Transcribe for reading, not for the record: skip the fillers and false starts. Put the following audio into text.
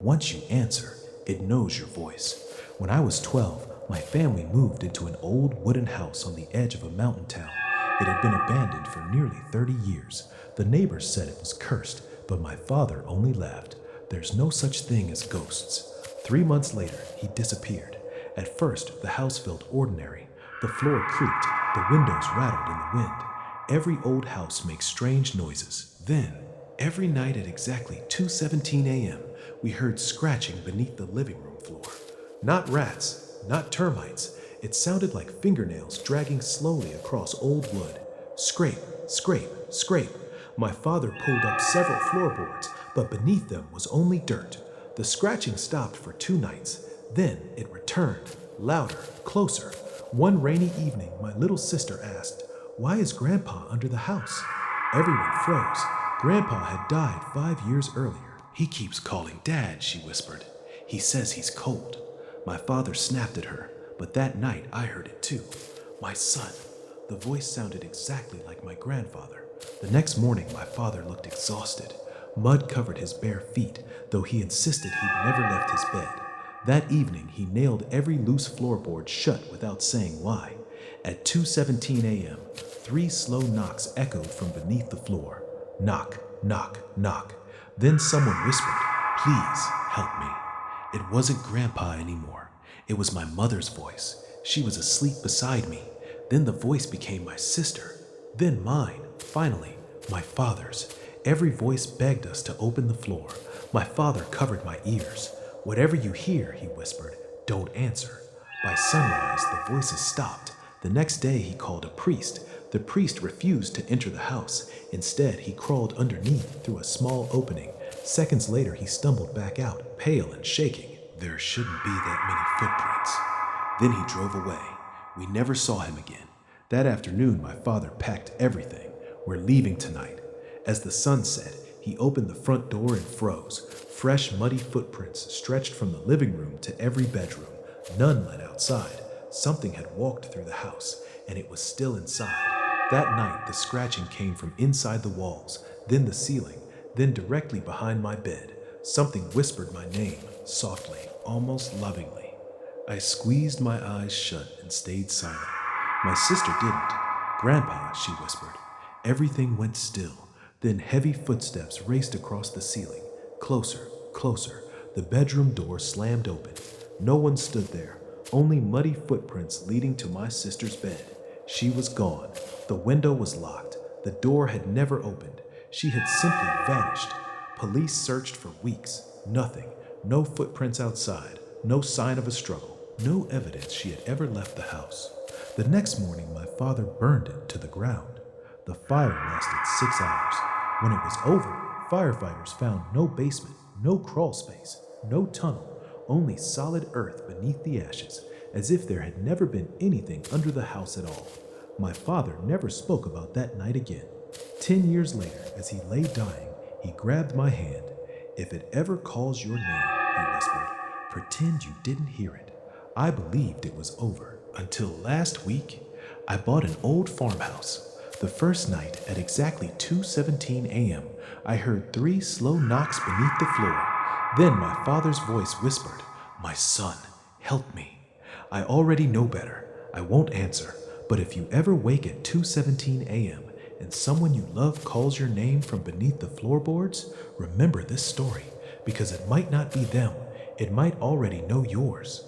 Once you answer, it knows your voice. When I was 12, my family moved into an old wooden house on the edge of a mountain town. It had been abandoned for nearly 30 years. The neighbors said it was cursed, but my father only laughed. There's no such thing as ghosts. 3 months later, he disappeared. At first, the house felt ordinary. The floor creaked, the windows rattled in the wind. Every old house makes strange noises. Then, every night at exactly 2:17 a.m., we heard scratching beneath the living room floor. Not rats, not termites. It sounded like fingernails dragging slowly across old wood. Scrape, scrape, scrape. My father pulled up several floorboards, but beneath them was only dirt. The scratching stopped for 2 nights. Then it returned, louder, closer. One rainy evening, my little sister asked, "Why is Grandpa under the house?" Everyone froze. Grandpa had died 5 years earlier. "He keeps calling Dad," she whispered. "He says he's cold." My father snapped at her, but that night I heard it too. "My son." The voice sounded exactly like my grandfather. The next morning, my father looked exhausted. Mud covered his bare feet, though he insisted he'd never left his bed. That evening, he nailed every loose floorboard shut without saying why. At 2:17 a.m., 3 slow knocks echoed from beneath the floor. Knock, knock, knock. Then someone whispered, "Please, help me." It wasn't Grandpa anymore. It was my mother's voice. She was asleep beside me. Then the voice became my sister. Then mine. Finally, my father's. Every voice begged us to open the floor. My father covered my ears. "Whatever you hear," he whispered, "don't answer." By sunrise, the voices stopped. The next day, he called a priest. The priest refused to enter the house. Instead, he crawled underneath through a small opening. Seconds later, he stumbled back out, pale and shaking. "There shouldn't be that many footprints." Then he drove away. We never saw him again. That afternoon, my father packed everything. "We're leaving tonight." As the sun set, he opened the front door and froze. Fresh, muddy footprints stretched from the living room to every bedroom. None led outside. Something had walked through the house, and it was still inside. That night, the scratching came from inside the walls, then the ceiling, then directly behind my bed. Something whispered my name, softly, almost lovingly. I squeezed my eyes shut and stayed silent. My sister didn't. "Grandpa," she whispered. Everything went still. Then heavy footsteps raced across the ceiling. Closer, closer. The bedroom door slammed open. No one stood there, only muddy footprints leading to my sister's bed. She was gone. The window was locked. The door had never opened. She had simply vanished. Police searched for weeks. Nothing. No footprints outside. No sign of a struggle. No evidence she had ever left the house. The next morning, my father burned it to the ground. The fire lasted 6 hours. When it was over, firefighters found no basement, no crawl space, no tunnel, only solid earth beneath the ashes, as if there had never been anything under the house at all. My father never spoke about that night again. 10 years later, as he lay dying, he grabbed my hand. "If it ever calls your name," he whispered, "pretend you didn't hear it." I believed it was over. Until last week, I bought an old farmhouse. The first night, at exactly 2:17 a.m., I heard 3 slow knocks beneath the floor. Then my father's voice whispered, "My son, help me." I already know better. I won't answer. But if you ever wake at 2:17 a.m. and someone you love calls your name from beneath the floorboards, remember this story, because it might not be them. It might already know yours.